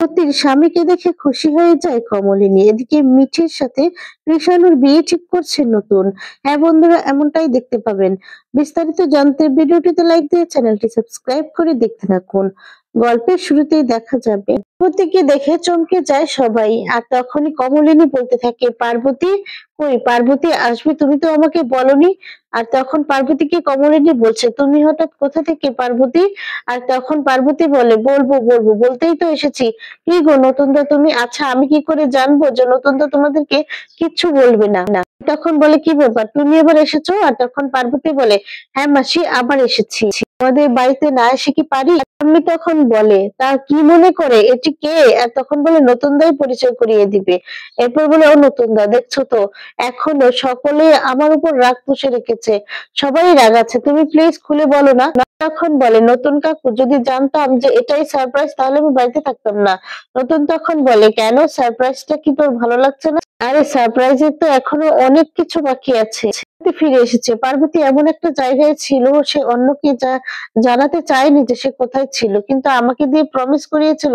সতীর স্বামীকে দেখে খুশি হয়ে যায় কমলিনী। এদিকে মিঠির সাথে কৃষাণুর বিয়ে ঠিক করছে নতুন। হ্যাঁ বন্ধুরা, এমনটাই দেখতে পাবেন। বিস্তারিত জানতে ভিডিওটিতে লাইক দিয়ে চ্যানেলটি সাবস্ক্রাইব করে দেখতে থাকুন। গল্পের শুরুতেই দেখা যাবে পার্বতীকে দেখে চমকে যায় সবাই, আর তখনই কমলিনী বলতে থাকে, পার্বতী কই, পার্বতী আসবে, তুমি তো আমাকে বলনি। আর তখন পার্বতীকে কমলিনী বলছে, তুমি হঠাৎ কোথা থেকে পার্বতী? আর তখন পার্বতী বলে, বলবো বলবো, বলতেই তো এসেছি। কি গো নতুনদা তুমি? আচ্ছা আমি কি করে জানবো যে নতুনদা তোমাদেরকে কিচ্ছু বলবে না? তখন বলে, কি ব্যাপার, তুমি আবার এসেছো? আর তখন পার্বতী বলে, হ্যাঁ মাসি, আবার এসেছি। আমাদের বাড়িতে না এসে কি পারি? আমি তখন বলে, তা কি মনে করে, এটি কে? আর তখন বলে, নতুনদাই পরিচয় করিয়ে দিবে। এরপর বলে, ও নতুনদা, দেখছো তো এখনো সকলে আমার উপর রাগ পুষে রেখেছে, সবাই রাগ আছে, তুমি প্লিজ খুলে বলো না। তখন বলে, নতুন কাকু, যদি জানতাম যে এটাই সারপ্রাইজ তাহলে আমি বাড়িতে থাকতাম না। নতুন তখন বলে, কেন, সারপ্রাইজটা কি তোর ভালো লাগছে না? আরে সারপ্রাইজের তো এখনো অনেক কিছু বাকি আছে। ফিরে এসেছে। পার্বতী এমন একটা জায়গায় ছিল, সে অন্যকে জানাতে চায়নি যে সে কোথায় ছিল, কিন্তু আমাকে দিয়ে প্রমিস করিয়েছিল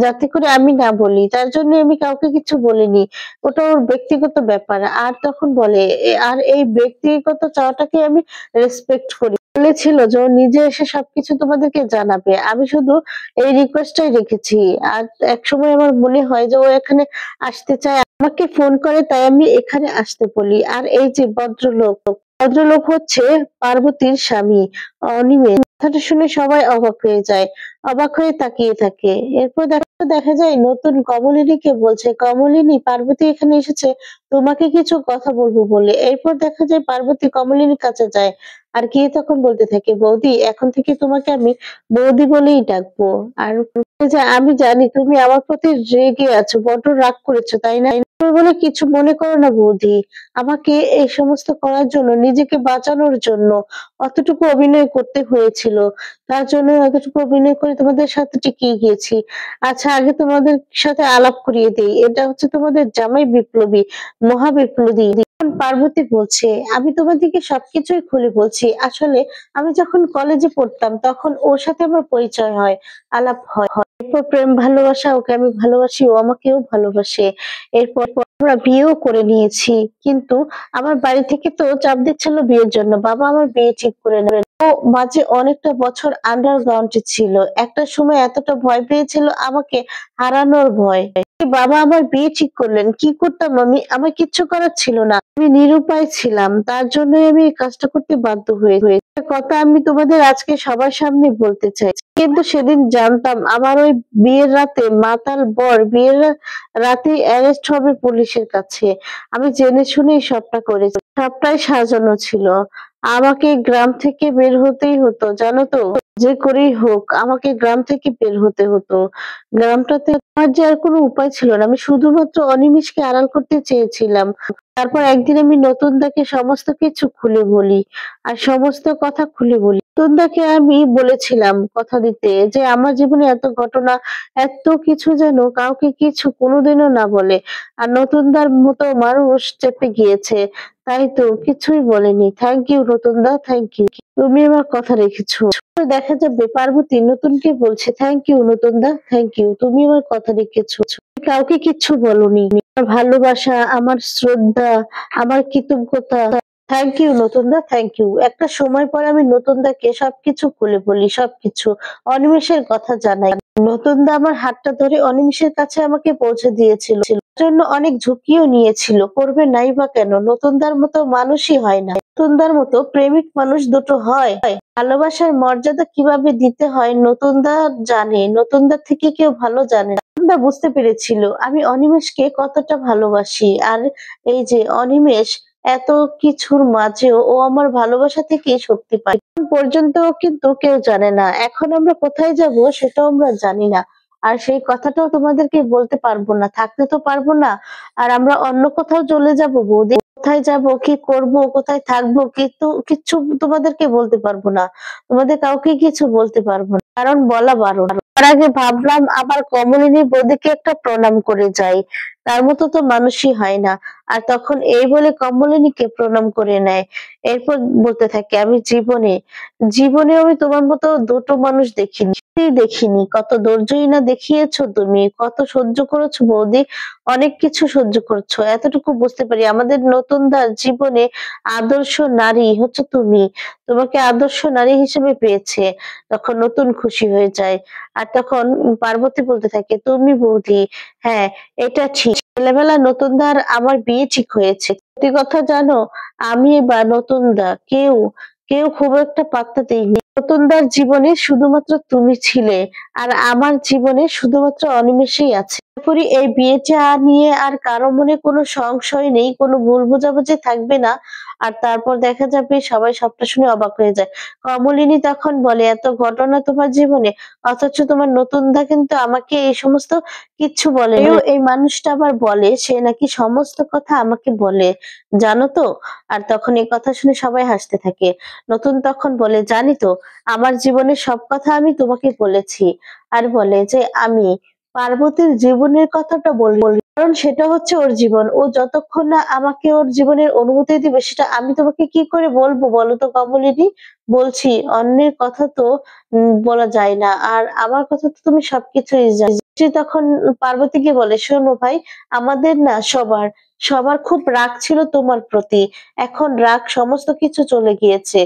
যাতে করে আমি না বলি, তার জন্য আমি কাউকে কিছু বলিনি। ওটা ওর ব্যক্তিগত ব্যাপার। আর তখন বলে, আর এই ব্যক্তিগত চাওয়াটাকে আমি রেসপেক্ট করি। বলেছিল যে ও নিজে এসে সবকিছু তোমাদেরকে জানাবে, আমি শুধু এই রিকোয়েস্টটাই রেখেছি। আর একসময় আমার মনে হয় যে ও এখানে আসতে চায়, আমাকে ফোন করে, তাই আমি এখানে আসতে বলি। আর এই যে ভদ্রলোক হচ্ছে পার্বতীর স্বামী অনিমেষ। কথাটা শুনে সবাই অবাক হয়ে যায়, অবাক হয়ে তাকিয়ে থাকে। এরপর দেখা যায় নতুন কমলিনীকে বলছে, কমলিনী, পার্বতী এখানে এসেছে তোমাকে কিছু কথা বলবো বলে। এরপর দেখা যায় পার্বতী কমলিনীর কাছে যায়, আর গিয়ে তখন বলতে থাকে, বৌদি, এখন থেকে তোমাকে আমি বৌদি বলেই ডাকবো। আর যে আমি জানি তুমি আমার প্রতি রেগে আছো, বড্ড রাগ করেছো, তাই না? বলে, কিছু মনে করো না বৌদি, আমাকে এই সমস্ত করার জন্য, নিজেকে বাঁচানোর জন্য অতটুকু অভিনয় করতে হয়েছিল, তার জন্য অতটুকু অভিনয় করে তোমাদের সাথে টিকিয়ে গিয়েছি। আচ্ছা আগে তোমাদের সাথে আলাপ করিয়ে দেই, এটা হচ্ছে তোমাদের জামাই বিপ্লবী, মহা বিপ্লবী। পার্বতী বলছে, আমি তোমাদেরকে সবকিছুই খুলে বলছি। আসলে আমি যখন কলেজে পড়তাম তখন ওর সাথে আমার পরিচয় হয়, আলাপ হয়। এরপর প্রেম ভালোবাসা, ওকে আমি ভালোবাসি, ও আমাকেও ভালোবাসে। এরপর আমরা বিয়েও করে নিয়েছি, কিন্তু আমার বাড়ি থেকে তো চাপ দিচ্ছিল বিয়ের জন্য, বাবা আমার বিয়ে ঠিক করে নেবে। ও মাঝে অনেকটা বছর আন্ডারগ্রাউন্ডে ছিল, একটা সময় এতটা ভয় পেয়েছিল আমাকে হারানোর ভয়। বাবা আমার বিয়ে ঠিক করলেন, কি করতাম আমি? আমার কিচ্ছু করার ছিল না, আমি নিরুপায় ছিলাম, তার জন্যই আমি এই কাজটা করতে বাধ্য হয়ে কথা আমি তোমাদের আজকে সবার সামনে বলতে চাই। কিন্তু সেদিন জানতাম আমার ওই বিয়ের রাতে মাতাল বর বিয়ের রাতেই অ্যারেস্ট হবে পুলিশের কাছে। আমি জেনে শুনেই সবটা করেছি, সবটাই সাজানো ছিল। আমাকে গ্রাম থেকে বের হতেই হতো, জানো তো, যে করেই হোক আমাকে গ্রাম থেকে বের হতে হতো। গ্রামটাতে আমার যে আর কোনো উপায় ছিল না, আমি শুধুমাত্র অনিমেষকে আড়াল করতে চেয়েছিলাম। তারপর একদিন আমি নতুনদাকে সমস্ত কিছু খুলে বলি, আর সমস্ত কথা খুলে বলি। নতুনদাকে আমি বলেছিলাম কথা দিতে যে আমার জীবনে এত ঘটনা, এত কিছু যেন কাউকে কিছু কোনোদিনও না বলে। আর নতুনদার মতো মানুষ চেপে গিয়েছে, তাই তো কিছুই বলেনি। থ্যাংক ইউ নতুনদা, থ্যাংক ইউ, তুমি আমার কথা রেখেছো। দেখা যাবে পার্বতী নতুনকে বলছে, থ্যাংক ইউ নতুনদা, থ্যাংক ইউ, তুমি আমার কথা রেখেছো, কাউকে কিচ্ছু বলনি। আমার ভালোবাসা, আমার শ্রদ্ধা, আমার কৃতজ্ঞতা, থ্যাংক ইউ নতুনদা, থ্যাংক ইউ। একটা সময় পরে আমি নতুনদাকে সবকিছু খুলে বলি, সবকিছু অনিমেষের কথা জানাই। নতুনদা আমার হাতটা ধরে অনিমেষের কাছে আমাকে পৌঁছে দিয়েছিল, জন্য অনেক ঝুঁকিও নিয়েছিল, করবে নাই বা কেন? নতুনদার মতো মানুষই হয় না, নতুনদার মতো প্রেমিক মানুষ দুটো হয়? ভালোবাসার মর্যাদা কিভাবে দিতে হয় নতুনদা জানে, নতুনদার থেকে কেউ ভালো জানে না। নতুনদা বুঝতে পেরেছিল আমি অনিমেষকে কতটা ভালোবাসি, আর এই যে অনিমেষ এত কিছুর মাঝেও ও আমার ভালোবাসা থেকেই শক্তি পায়। এখন পর্যন্ত কিন্তু কেউ জানে না, এখন আমরা কোথায় যাব সেটাও আমরা জানি না। আর সেই কথাটাও তোমাদেরকে বলতে পারবো না, থাকতে তো পারবো না। আর আমরা অন্য কোথাও চলে যাব বৌদি, কোথায় যাব, কি করব, কোথায় থাকবো, কিন্তু কিচ্ছু তোমাদেরকে বলতে পারবো না, তোমাদের কাউকে কিছু বলতে পারবো না, কারণ বলা বারণ। তার আগে ভাবলাম আবার কমলিনী বৌদিকে একটা প্রণাম করে যাই, তার মতো তো মানুষই হয় না। আর তখন এই বলে কমলিনীকে প্রণাম করে নেয়। এরপর বলতে থাকে, আমি জীবনে জীবনে আমি তোমার মতো দুটো মানুষ দেখিনি। দেখিনি, কত ধৈর্যই না দেখিয়েছো তুমি, কত সহ্য করেছো বৌদি, অনেক কিছু সহ্য করেছো। এতটুকু বুঝতে পারি আমাদের নতুনদার জীবনে আদর্শ নারী হচ্ছে তুমি। তোমাকে আদর্শ নারী হিসেবে পেয়েছে। তখন নতুন খুশি হয়ে যায়। আর তখন পার্বতী বলতে থাকে, তুমি বৌদি, হ্যাঁ এটা ঠিক। ছেলেবেলা নতুনদার আমার বিয়ে ঠিক হয়েছে। সত্যি কথা জানো, আমি বা নতুনদা কেউ খুব একটা পাত্তা দেয়নি। নতুনদার জীবনে শুধুমাত্র তুমি ছিলে, আর আমার জীবনে শুধুমাত্র অনিমেষেই আছে। আশা করি এই বিয়েটা নিয়ে আর কারো মনে কোনো সংশয় নেই, কোনো ভুল বোঝাবুঝি থাকবে না। আর তারপর দেখা যাবে সবাই সবটা শুনে অবাক হয়ে যায়। কমলিনী তখন বলে, এত ঘটনা তোমার জীবনে, অথচ তোমার নতুনদা কিন্তু আমাকে এই সমস্ত কিচ্ছু বলে। এই মানুষটা আবার বলে সে নাকি সমস্ত কথা আমাকে বলে, জানো তো? আর তখন এই কথা শুনে সবাই হাসতে থাকে। নতুন তখন বলে, জানি তো, আমার জীবনের সব কথা আমি তোমাকে বলেছি। আর বলে যে আমি পার্বতীর জীবনের কথাটা বলি, কারণ সেটা হচ্ছে ওর জীবন। ও যতক্ষণ না আমাকে ওর জীবনের অনুমতি দিবে সেটা আমি তোমাকে কি করে বলবো বলো তো কমলিনী? বলছি, অন্যের কথা তো বলা যায় না, আর আমার কথা তো তুমি সবকিছুই জানো। সে তখন পার্বতীকে বলে, শোনো ভাই, আমাদের না সবার সবার খুব রাগ ছিল তোমার প্রতি, এখন রাগ সমস্ত কিছু চলে গিয়েছে।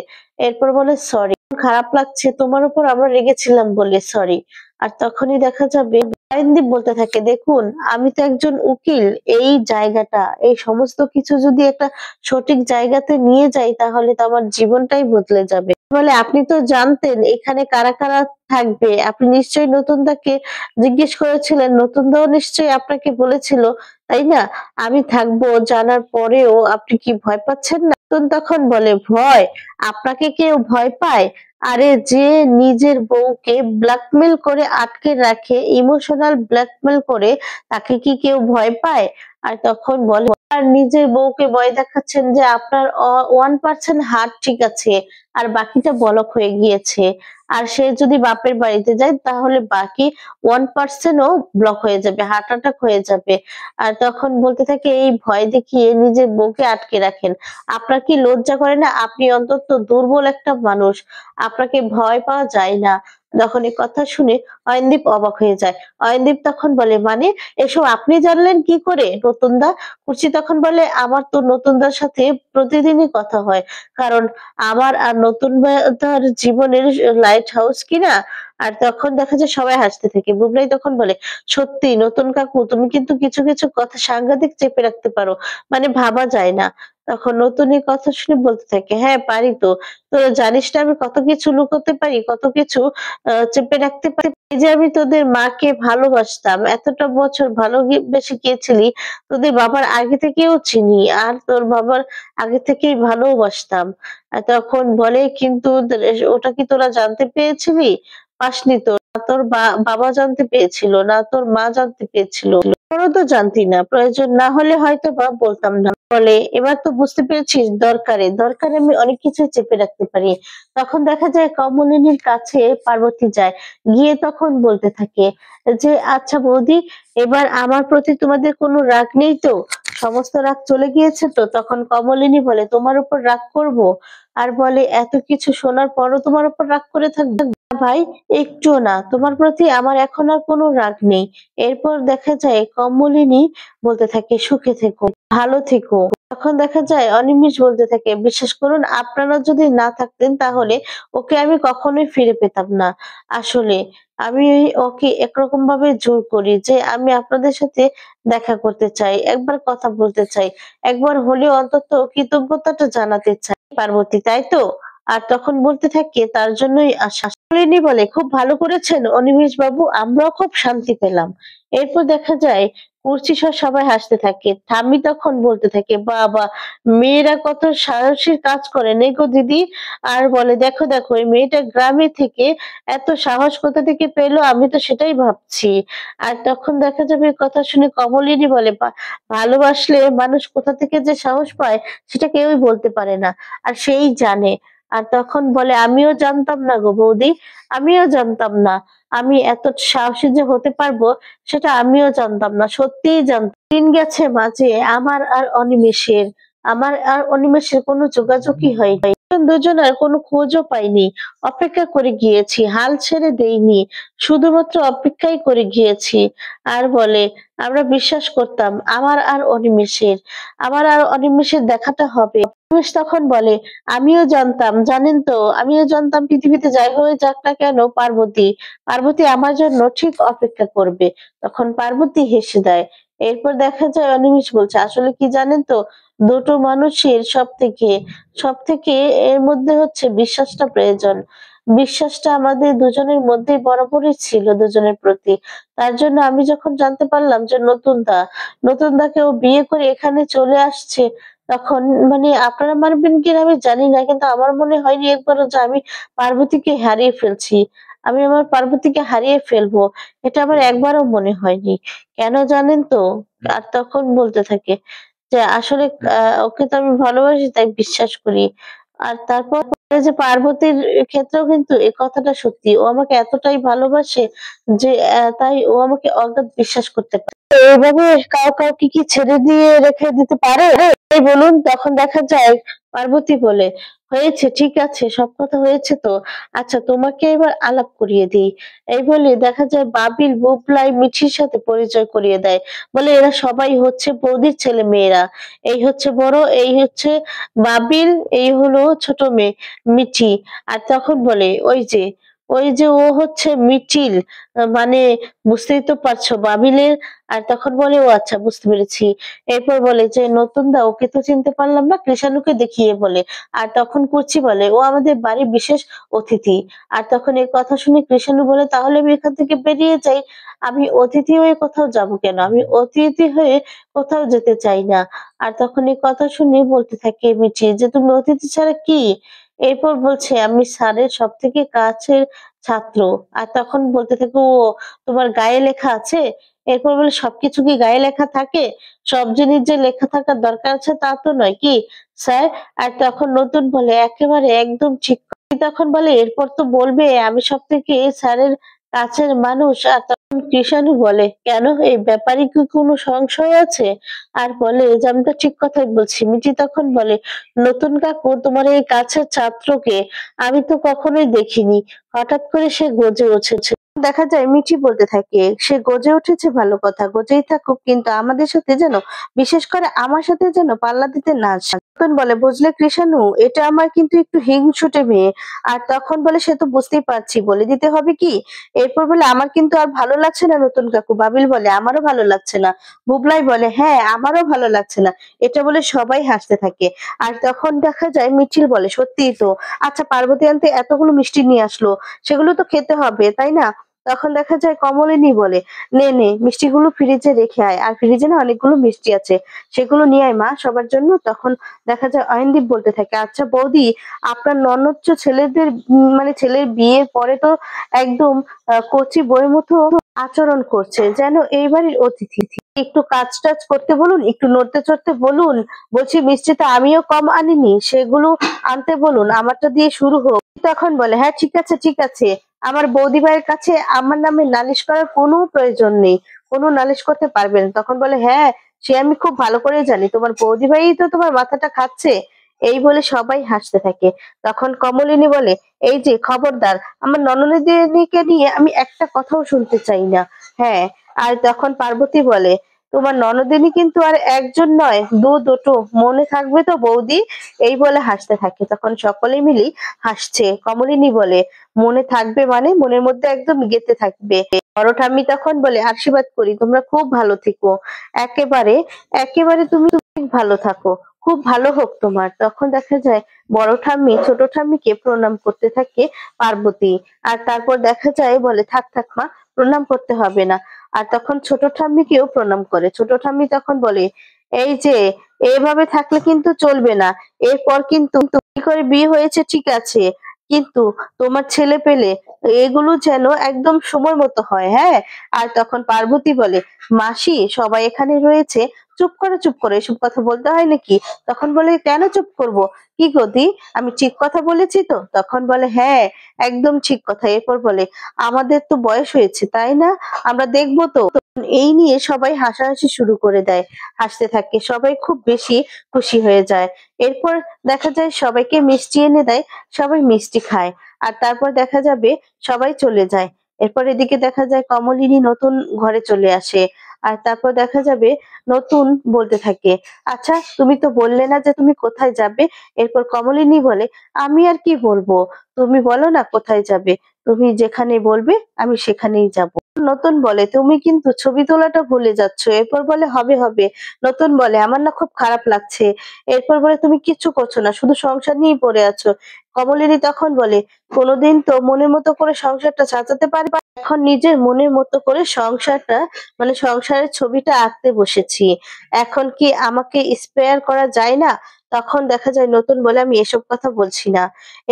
এরপর বলে, সরি, খারাপ লাগছে, তোমার উপর আমরা রেগেছিলাম বলে সরি। আর তখনই দেখা যাবে আইনদীপ বলতে থাকে, দেখুন আমি তো একজন উকিল, এই জায়গাটা এই সমস্ত কিছু যদি একটা সঠিক জায়গাতে নিয়ে যাই তাহলে তো আমার জীবনটাই বদলে যাবে। বলে, আপনি তো জানতেন এখানে কারা কারা থাকবে, আপনি নিশ্চয়ই নতুনদাকে জিজ্ঞেস করেছিলেন, নতুনদাও নিশ্চয়ই আপনাকে বলেছিল, তাই না? আমি থাকবো জানার পরেও আপনি কি ভয় পাচ্ছেন না? নতুন তখন বলে, ভয়? আপনাকে কেউ ভয় পায়? আরে যে নিজের বউকে ব্ল্যাকমেল করে আটকে রাখে, ইমোশনাল ব্ল্যাকমেল করে, তাকে কি কেউ ভয় পায়? আর তখন বলে, আর নিজের বউকে ভয় দেখাচ্ছেন যে আপনার 1% হার্ট ঠিক আছে, আর বাকিটা ব্লক হয়ে গিয়েছে। আর সে যদি বাপের বাড়িতে যায় তাহলে বাকি 1% ও ব্লক হয়ে যাবে, হার্ট অ্যাটাক হয়ে যাবে। আর তখন বলতে থাকে, এই ভয় দেখিয়ে নিজের বউকে আটকে রাখেন, আপনার কি লজ্জা করে না? আপনি অন্তত দুর্বল একটা মানুষ, আপনাকে ভয় পাওয়া যায় না। যখন এই কথা শুনে অয়নদীপ অবাক হয়ে যায়। অয়নদীপ তখন বলে, মানে এসব আপনি জানলেন কি করে নতুনদা? খুশি তখন বলে, আমার তো নতুনদার সাথে প্রতিদিনই কথা হয়, কারণ আমার আর নতুনদার জীবনের লাইট হাউস কিনা। আর তখন দেখা যায় সবাই হাসতে থাকে। বুবলাই তখন বলে, সত্যি নতুন কাকু, তুমি কিন্তু কিছু কিছু কথা সাংঘাতিক চেপে রাখতে পারো, মানে ভাবা যায় না। তখন নতুন এই কথা শুনে বলতে থাকে, হ্যাঁ পারি তো, তোরা জানিস না আমি কত কিছু লুকোতে পারি, কত কিছু চেপে রাখতে পারি। এই যে আমি তোদের মাকে ভালোবাসতাম, এতটা বছর ভালোবেসে গিয়েছিলি, তোদের বাবার আগে থেকেও চিনি, আর তোর বাবার আগে থেকেই ভালোবাসতাম। আর তখন বলে, কিন্তু ওটা কি তোরা জানতে পেরেছিলি? পাসনি তো, না তোর বাবা জানতে পেরেছিল, না তোর মা জানতে পেরেছিল, তোরও তো জানতি না, প্রয়োজন না হলে হয়তো বা বলতাম না। বলে, এবার তো বুঝতে পেরেছিস, দরকারে আমি অনেক কিছু চেপে রাখতে পারি। তখন দেখা যায় কমলিনীর কাছে পার্বতী যায়, গিয়ে তখন বলতে থাকে যে, আচ্ছা বৌদি, এবার আমার প্রতি তোমাদের কোনো রাগ নেই তো? সমস্ত রাগ চলে গিয়েছে তো? তখন কমলিনী বলে, তোমার উপর রাগ করব? আর বলে, এত কিছু শোনার পরও তোমার উপর রাগ করে থাকবে? না ভাই, একটুও না, তোমার প্রতি আমার এখন আর কোনো রাগ নেই। এরপর দেখা যায় কমলিনী বলতে থাকে, সুখে থেকো, ভালো থেকো। তখন দেখা যায় অনিমেষ বলতে থাকে, বিশ্বাস করুন, আপনারা যদি না থাকতেন তাহলে ওকে আমি কখনোই ফিরে পেতাম না। আসলে আমি ওকে একরকম ভাবে জোর করি যে আমি আপনাদের সাথে দেখা করতে চাই, একবার কথা বলতে চাই, একবার হলেও অন্তত কৃতজ্ঞতাটা জানাতে চাই পার্বতী, তাই তো? আর তখন বলতে থাকে, তার জন্যই আশা। নলিনী বলে, খুব ভালো করেছেন অনিমেষ বাবু, আমরাও খুব শান্তি পেলাম। এরপর দেখা যায় কুর্চি সহ সবাই হাসতে থাকে। ঠাম্মি তখন বলতে থাকে, বাবা, মেয়েরা কত সাহসী কাজ করে নেই গো দিদি। আর বলে, দেখো দেখো, এই মেয়েটা গ্রামে থেকে এত সাহস কোথা থেকে পেলো, আমি তো সেটাই ভাবছি। আর তখন দেখা যাবে কথা শুনে কমলিনী বলে, ভালোবাসলে মানুষ কোথা থেকে যে সাহস পায় সেটা কেউই বলতে পারে না, আর সেই জানে। আর তখন বলে, আমিও জানতাম না গো বৌদি, আমিও জানতাম না, আমি এত সাহসী যে হতে পারবো সেটা আমিও জানতাম না, সত্যিই জানতাম। দিন গেছে মাঝে আমার আর অনিমেষের, আমার আর অনিমেষের কোনো যোগাযোগই হয়নি। দুজনের কোনো খোঁজও পাইনি। অপেক্ষা করে গিয়েছি, হাল ছেড়ে দেইনি। শুধুমাত্র অপেক্ষাই করে গিয়েছি। আর বলে, আমরা বিশ্বাস করতাম আমার আর অনিমেষের দেখাটা হবে। অনিমেষ তখন বলে, আমিও জানতাম, জানেন তো, আমিও জানতাম পৃথিবীতে যাই হয়ে যাক না কেন পার্বতী আমার জন্য ঠিক অপেক্ষা করবে। তখন পার্বতী হেসে দেয়। এরপর দেখা যায় অনিমেষ বলছে, আসলে কি জানেন তো, দুটো মানুষের সবথেকে এর মধ্যে হচ্ছে বিশ্বাসটা প্রয়োজন। বিশ্বাসটা আমাদের দুজনের মধ্যেই বরাবরই ছিল দুজনের প্রতি। তার জন্য আমি যখন জানতে পারলাম যে নতুন দাকে ও বিয়ে করে এখানে চলে আসছে, তখন মানে আপনারা মানবেন কিনা আমি জানি না, কিন্তু আমার মনে হয়নি একবারও যে আমি পার্বতীকে হারিয়ে ফেলছি। আমি আমার পার্বতীকে হারিয়ে ফেলবো। এটা আমার একবারও মনে হয়নি। কেন জানেন তো? আর তখন বলতে থাকে যে আসলে ওকে তো আমি ভালোবাসি তাই বিশ্বাস করি। আর তারপর যে পার্বতীর ক্ষেত্রেও কিন্তু এই কথাটা সত্যি। ও আমাকে এতটাই ভালোবাসে যে তাই ও আমাকে অগাধ বিশ্বাস করতে পারে। তো এভাবে কাউকে কি ছেড়ে দিয়ে রেখে দিতে পারে? এই বলুন। তখন দেখা যায় পার্বতী বলে, হয়েছে, ঠিক আছে, সব কথা হয়েছে তো। আচ্ছা, তোমাকে এবার আলাপ করিয়ে দিই। এই বলে দেখা যায় বাবিল বুবলাই মিঠির সাথে পরিচয় করিয়ে দেয়। বলে এরা সবাই হচ্ছে বৌদির ছেলে মেয়েরা। এই হচ্ছে বড়, এই হচ্ছে বাবিল, এই হলো ছোট মেয়ে মিঠি। আর তখন বলে, ওই যে ও হচ্ছে মিঠিল, মানে বুঝতেই তো পারছো বাবিলের। আর তখন বলে, ও আচ্ছা, বুঝতে পেরেছি। এরপর বলে যে নতুন দা, ওকে তো চিনতে পারলাম না, কৃষাণুকে দেখিয়ে বলে। আর তখন কুচি বলে, ও আমাদের বাড়ির বিশেষ অতিথি। আর তখন এই কথা শুনে কৃষাণু বলে, তাহলে আমি এখান থেকে বেরিয়ে যাই। আমি অতিথি হয়ে কোথাও যাব কেন? আমি অতিথি হয়ে কোথাও যেতে চাই না। আর তখন এই কথা শুনে বলতে থাকে মিঠি যে, তুমি অতিথি ছাড়া কি? এরপর বলছে, আমি স্যারের সবথেকে কাছের ছাত্র। আর তখন বলতে থাকে, ও, তোমার গায়ে লেখা আছে? এরপর বলে, সবকিছু কি গায়ে লেখা থাকে? সব জিনিস যে লেখা থাকার দরকার আছে তা তো নয় কি স্যার? আর তখন নতুন বলে, একেবারে একদম ঠিক। তখন বলে, এরপর তো বলবে আমি সবথেকে স্যারের কাছের মানুষ। আর তখন কৃষাণু বলে, কেন, এই ব্যাপারে কি কোনো সংশয় আছে? আর বলে যে, আমি তো ঠিক কথাই বলছি। মিঠি তখন বলে, নতুন কাকু, তোমার এই কাছের ছাত্রকে আমি তো কখনোই দেখিনি। হঠাৎ করে সে গজে উঠেছে। দেখা যায় মিঠি বলতে থাকে, সে গজে উঠেছে ভালো কথা, গজেই থাকুক, কিন্তু আমাদের সাথে যেন, বিশেষ করে আমার সাথে যেন পাল্লা দিতে না আসে। নতুন বলে, বুঝলে কৃষাণু, এটা আমার কিন্তু একটু হিংসুটে মেয়ে। আর তখন বলে, সে তো বুঝতেই পারছি, বলে দিতে হবে কি? এরপর বলে, আমার কিন্তু আর ভালো লাগছে না নতুন কাকু। বাবিল বলে, আমারও ভালো লাগছে না। বুবলাই বলে, হ্যাঁ, আমারও ভালো লাগছে না। এটা বলে সবাই হাসতে থাকে। আর তখন দেখা যায় মিঠিল বলে, সত্যিই তো। আচ্ছা, পার্বতী আন্টি এতগুলো মিষ্টি নিয়ে আসলো, সেগুলো তো খেতে হবে, তাই না? তখন দেখা যায় কমলিনী বলে, নে নে, মিষ্টিগুলো ফ্রিজে রেখে আয়। আর ফ্রিজে না অনেকগুলো মিষ্টি আছে, সেগুলো নিয়ে আয় মা, সবার জন্য। তখন দেখা যায় অয়নদীপ বলতে থাকে, আচ্ছা বৌদি, আপনার ননদ ছেলেদের মানে ছেলের বিয়ের পরে তো একদম কচি বইয়ের মতো আচরণ করছে, যেন এই বাড়ির অতিথি। একটু কাজ টাজ করতে বলুন, একটু নড়তে চড়তে বলুন। বলছি, মিষ্টিটা আমিও কম আনিনি, সেগুলো আনতে বলুন, আমারটা দিয়ে শুরু হোক। তখন বলে, হ্যাঁ, ঠিক আছে, ঠিক আছে। আমার বৌদি ভাইয়ের কাছে আমার নামে নালিশ করার কোনো প্রয়োজন নেই, কোনো নালিশ করতে পারবেন। তখন বলে, হ্যাঁ, সে আমি খুব ভালো করে জানি, তোমার বৌদি ভাই তো তোমার মাথাটা খাচ্ছে। এই বলে সবাই হাসতে থাকে। তখন কমলিনী বলে, এই যে খবরদার, আমার ননদিনীকে নিয়ে আমি একটা কথাও শুনতে চাই না। হ্যাঁ। আর তখন পার্বতী বলে, তোমার ননদিনী কিন্তু আর একজন নয়, দুটো, মনে থাকবে তো বৌদি? এই বলে হাসতে থাকে। তখন সকলে মিলি হাসছে। কমলিনী বলে, মনে থাকবে মানে? মনের মধ্যে একদম গেঁথে থাকবে। বড় ঠাম্মি তখন বলে, আশীর্বাদ করি, তোমরা খুব ভালো থেকো। একেবারে একেবারে তুমি ভালো থাকো, খুব ভালো হোক তোমার। তখন দেখা যায় বড় ঠাম্মি ছোট ঠাম্মিকে প্রণাম করতে থাকে পার্বতী। আর তারপর দেখা যায় বলে, থাক থাক মা, প্রণাম করতে হবে না। আর তখন ছোট ঠাম্মিকেও প্রণাম করে। ছোট ঠাম্মি তখন বলে, এই যে, এভাবে থাকলে কিন্তু চলবে না। এরপর কিন্তু কি করে বিয়ে হয়েছে ঠিক আছে, কিন্তু তোমার ছেলে পেলে এগুলো যেন একদম সময় মতো হয়, হ্যাঁ? আর তখন পার্বতী বলে, মাসি, সবাই এখানে রয়েছে, চুপ করো, চুপ করো, এসব কথা বলতে হয় নাকি? তখন বলে, কেন চুপ করব? কি গতি, আমি ঠিক কথা বলেছি তো? তখন বলে, হ্যাঁ, একদম ঠিক কথা। এরপর বলে, আমাদের তো বয়স হয়েছে, তাই না? আমরা দেখবো তো এই নিয়ে সবাই হাসাহাসি শুরু করে দেয়, হাসতে থাকে, সবাই খুব বেশি খুশি হয়ে যায়। এরপর দেখা যায় সবাইকে মিষ্টি এনে দেয়, সবাই মিষ্টি খায়। আর তারপর দেখা যাবে সবাই চলে যায়। এরপর এদিকে দেখা যায় কমলিনী নতুন ঘরে চলে আসে। আর তারপর দেখা যাবে নতুন বলতে থাকে, আচ্ছা তুমি তো বললে না যে তুমি কোথায় যাবে। এরপর কমলিনী বলে, আমি আর কি বলবো, তুমি বলো না কোথায় যাবে, তুমি যেখানে বলবে আমি সেখানেই যাব। নতুন বলে, তুমি কিন্তু ছবি তোলাটা ভুলে যাচ্ছ। এরপর বলে, হবে হবে। নতুন বলে, আমার না খুব খারাপ লাগছে। এরপর বলে, তুমি কিচ্ছু করছো না, শুধু সংসার নিয়েই পড়ে আছো। কমলিনী তখন বলে, কোনোদিন তো মনের মতো করে সংসারটা সাজাতে পারি, এখন নিজের মনের মতো করে সংসারটা মানে সংসারের ছবিটা আঁকতে বসেছি। এখন কি আমাকে স্পেয়ার করা যায় না? তখন দেখা যায় নতুন বলে, আমি এসব কথা বলছি না।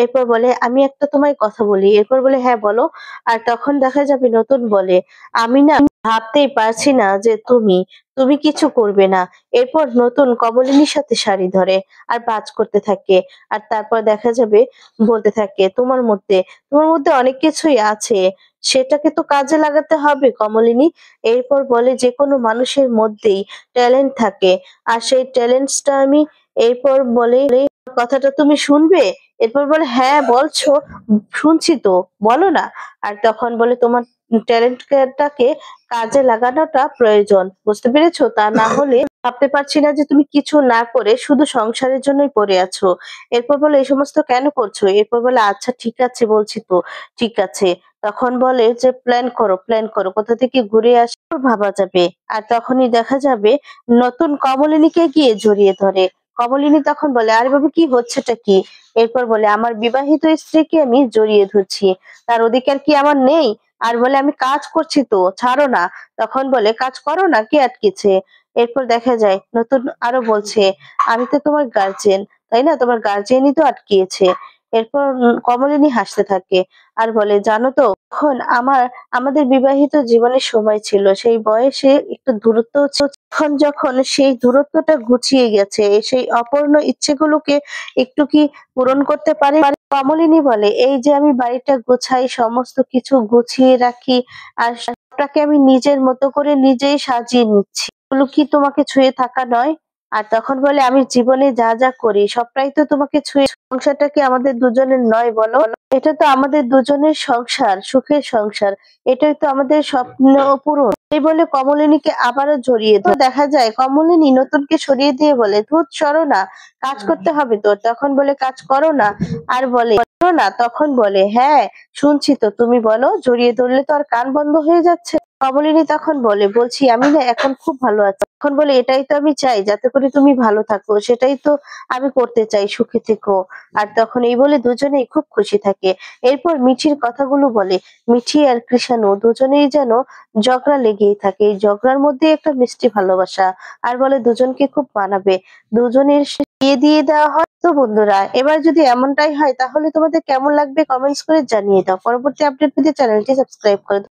এরপর বলে, আমি একটা তোমায় কথা বলি। এরপর বলে, হ্যাঁ বলো। আর তখন দেখা যাবে নতুন বলে, আমি না ভাবতেই পারছি না যে তুমি কিছু করবে না। এরপর নতুন কমলিনীর সাথে শাড়ি ধরে আর বাজ করতে থাকে। আর তারপর দেখা যাবে বলতে থাকে, তোমার মধ্যে অনেক কিছুই আছে, সেটাকে তো কাজে লাগাতে হবে কমলিনী। এরপর বলে, যে কোনো মানুষের মধ্যেই ট্যালেন্ট থাকে, আর সেই ট্যালেন্টসটা আমি। এরপর বলে, কথাটা তুমি শুনবে? এরপর বলে, হ্যাঁ বলছো, শুনছি তো, বলো না। আর তখন বলে, তোমার ট্যালেন্টটাকে কাজে লাগানোটা প্রয়োজন, বুঝতে পেরেছো? তা না হলে ভাবতে পারছি না যে তুমি কিছু না করে শুধু সংসারের জন্যই পড়ে আছো। এরপর বলে, এই সমস্ত কেন করছো? এরপর বলে, আচ্ছা ঠিক আছে বলছি তো, ঠিক আছে। তখন বলে যে, প্ল্যান করো, কোথা থেকে ঘুরে আসি ভাবা যাবে। আর তখনই দেখা যাবে নতুন কমলিনীকে গিয়ে জড়িয়ে ধরে। কমলিনী তখন বলে, আরে বাবা কি হচ্ছেটা কি? এরপর বলে, আমার বিবাহিত স্ত্রীকে আমি জড়িয়ে ধরছি, তার অধিকার কি আমার নেই? আর বলে, আমি কাজ করছি তো, ছাড়ো না। তখন বলে, কাজ করো না, কে আটকেছে? এরপর দেখা যায় নতুন আরো বলছে, আমি তো তোমার গার্জিয়ান, তাই না? তোমার গার্জিয়ানই তো আটকিয়েছে। এরপর কমলিনী হাসতে থাকে আর বলে, জানো তো, তখন আমাদের বিবাহিত জীবনের সময় ছিল, সেই বয়সে একটু দূরত্ব ছিল। এখন যখন সেই দূরত্বটা ঘুচিয়ে গেছে, সেই অপূর্ণ ইচ্ছেগুলোকে একটু কি পূরণ করতে পারি? কমলিনী বলে, এই যে আমি বাড়িটা গোছাই, সমস্ত কিছু গুছিয়ে রাখি, আর সবটাকে আমি নিজের মতো করে নিজেই সাজিয়ে নিচ্ছি, এগুলো কি তোমাকে ছুঁয়ে থাকা নয়? আর তখন বলে, আমি জীবনে যা যা করি সবটাই তো তোমাকে ছুঁয়ে, সংসারটা কি আমাদের দুজনের নয় বলো? এটা তো আমাদের দুজনের সংসার, সুখের সংসার, এটাই তো আমাদের স্বপ্ন পূরণ। এই বলে কমলিনীকে আবারও জড়িয়ে ধরে। দেখা যায় কমলিনী নতুনকে সরিয়ে দিয়ে বলে, ধুৎ সরো না, কাজ করতে হবে তো। তখন বলে, কাজ করো না। আর বলে, করো না। তখন বলে, হ্যাঁ শুনছি তো, তুমি বলো। জড়িয়ে ধরলে তো আর কান বন্ধ হয়ে যাচ্ছে। কমলিনী তখন বলে, বলছি আমি না এখন খুব ভালো আছি। তখন বলে, এটাই তো আমি চাই, যাতে করে তুমি ভালো থাকো, সেটাই তো আমি করতে চাই, সুখে থেকো। আর তখন এই বলে দুজনেই খুব খুশি থাকে। এরপর মিঠির কথাগুলো বলে, মিঠি আর কৃষাণু দুজনেই যেন ঝগড়া লেগেই থাকে, এই ঝগড়ার মধ্যে একটা মিষ্টি ভালোবাসা। আর বলে দুজনকে খুব মানাবে, দুজনের বিয়ে দিয়ে দেওয়া হয়। তো বন্ধুরা, এবার যদি এমনটাই হয় তাহলে তোমাদের কেমন লাগবে কমেন্টস করে জানিয়ে দাও। পরবর্তী আপডেট পেতে চ্যানেলটি সাবস্ক্রাইব করে দাও।